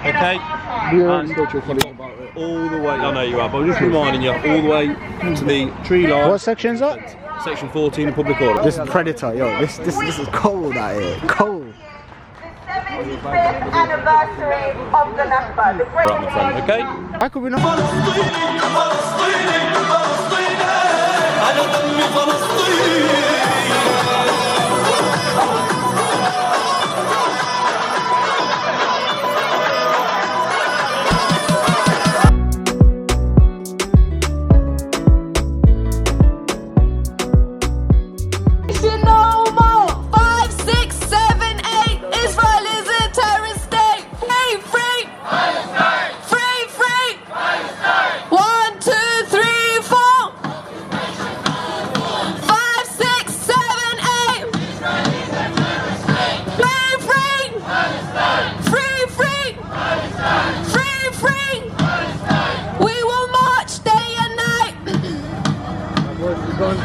okay? We already spoke to your colleague about it. All the way, I know you have, but I'm just reminding you, all the way to the tree line. What section is that? Section 14 of public order. This is Predator, yo. This is cold out here. Cold. 75th anniversary of the Nakba. Right, my friend, okay? How could we not?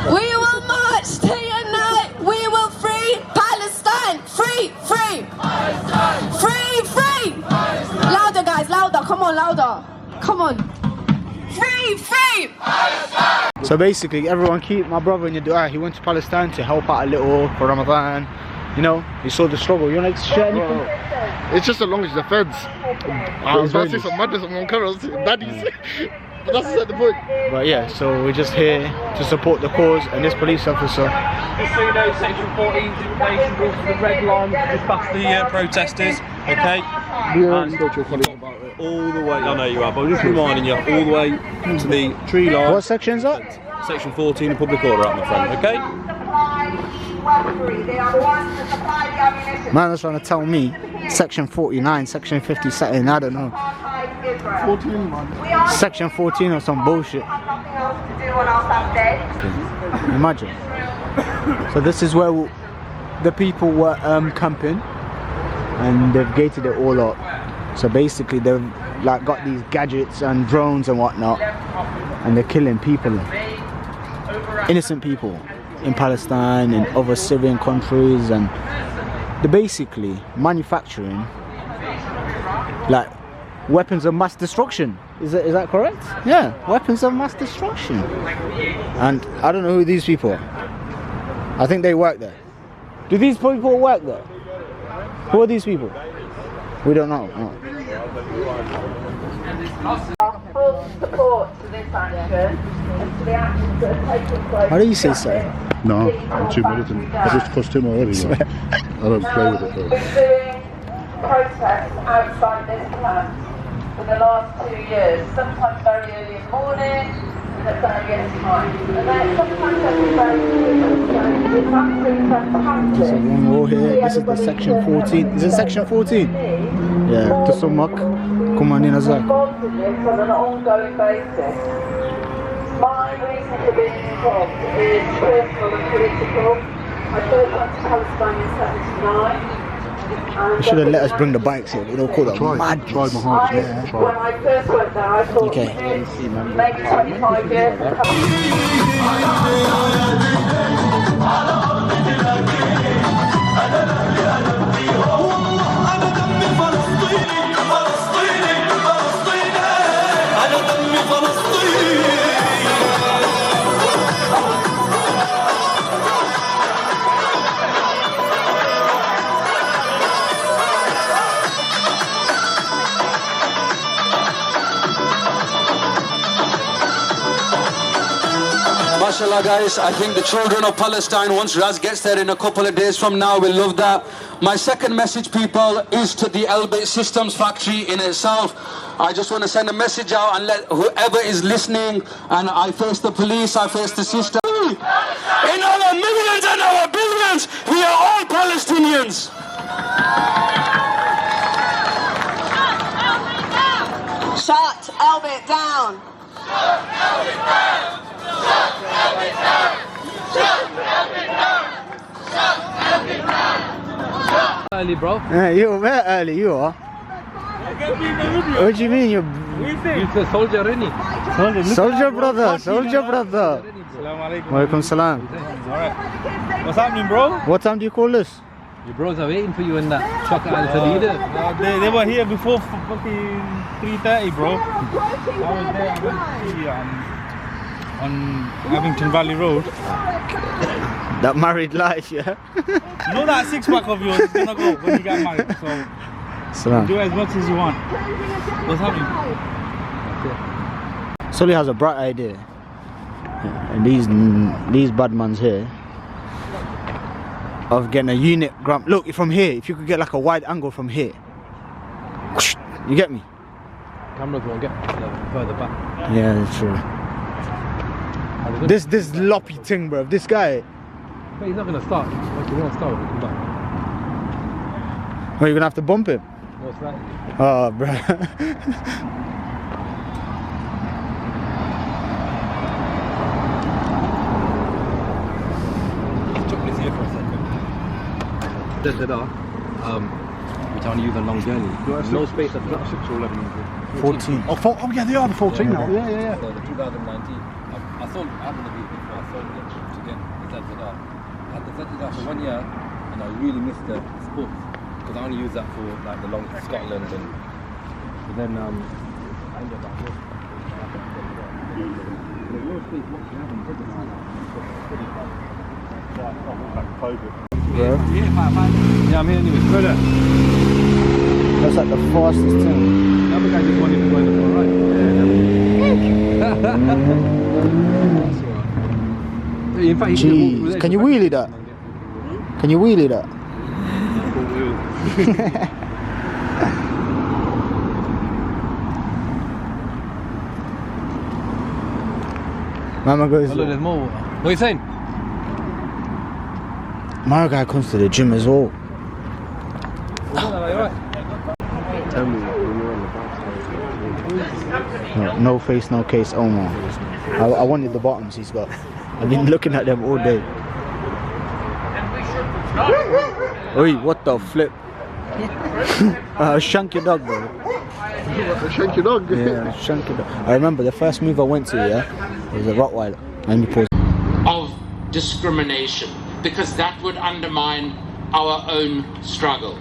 We will march day and night. We will free Palestine. Free, free. Palestine. Free, free. Palestine. Louder, guys, louder. Come on, louder. Come on. Free, free. Palestine. So basically, everyone keep my brother in your dua. He went to Palestine to help out a little for Ramadan. You know, he saw the struggle. You want to share anything? It's just as long as the feds. I was about to say some madness among curls, daddies. But that's not the point. But yeah, so we're just here to support the cause and this police officer. Just so you know, section 14's invitation goes to the red line, just past the protesters, okay? We already spoke to your colleague about it. All the way, I know you have, but I'm just reminding you, all the way to the tree line. What section is that? Section 14 of public order, right, my friend, okay? Man was trying to tell me section 49, section 50 setting, I don't know. 14, man. Section 14 or some bullshit. Imagine. So this is where the people were camping, and they've gated it all up. So basically they've like got these gadgets and drones and whatnot, and they're killing people, innocent people in Palestine and other Syrian countries, and they're basically manufacturing like weapons of mass destruction. Is that correct? Yeah, weapons of mass destruction. And I don't know who these people are. I think they work there. Do these people work there? Who are these people? We don't know. No. Full support to this action and to the actions that have taken place. How do you say so? No, I'm too militant. I just cussed him already. I don't play with it though. We've been doing protests outside this camp for the last 2 years, sometimes very early in the morning and at various times. And then sometimes they're very quick. It's absolutely fantastic. There's one more here. This is the section 14. Is it section 14? Yeah, to sum up. Come on in, Azak. Involved in this on an ongoing basis. My reason for being involved is personal and political. I first went to Palestine in 79. You should have let us bring the bikes here. We don't call that madness. Tried my hardest. When I first went there, I thought maybe 25 years. Mashallah guys, I think the children of Palestine, once Raz gets there in a couple of days from now, will love that. My second message, people, is to the Elbit Systems factory in itself. I just want to send a message out and let whoever is listening, and I face the police, I face the system. In our millions and our billions, we are all Palestinians. Shut Elbit down. Shut Elbit down. Shut Elbit down. Shut Elbit down. Shut Elbit down. Early, bro. Yeah, you're very early, you are. What do you mean you're... You're a soldier, innit? Soldier brother, soldier brother. Assalamu alaikum. Walaikum salam. Alright. What's happening, bro? What time do you call this? Your bros are waiting for you in that truck at Toledo. They were here before fucking 3:30, bro. I was there. I went to see, on Abington Valley Road. That married life, yeah? You know that six-pack of yours is gonna go when you get married, so do as much as you want. What's happening? Sully has a bright idea. Yeah, and these bad mans here of getting a unit gram. Look, from here, if you could get like a wide angle from here. You get me? Cameras won't get further back. Yeah, that's true. This loppy thing, bro. This guy. But he's not gonna start. Like, he won't start when he comes back. Oh, you're gonna have to bump him. Most likely. Oh, bro. We're trying to use a long journey. No space at the 6 or 11. 14. Oh yeah, they are the 14 now. Yeah. So the 2019, I sold, I had the vehicle before I sold it to get the ZZR. I had the ZZR for 1 year and I really missed the sports because I only use that for like the long Scotland and then I ended up like this. There's no space what you have in Bro. Yeah, I'm here anyway. Brother. That's like the fastest thing. The other guy just wanted to go in the front right. In fact, Jeez, can you wheelie that? Can you wheelie that? Mama goes. Oh, look, there's more water. What are you saying? My guy comes to the gym as well. No face, no case, Omar. I wanted the bottoms he's got. I've been looking at them all day. Oi, what the flip? Shank your dog, bro. Shank your dog. Yeah, shank your dog. I remember the first move I went to, yeah, it was a Rottweiler. And he paused. Of discrimination, because that would undermine our own struggle.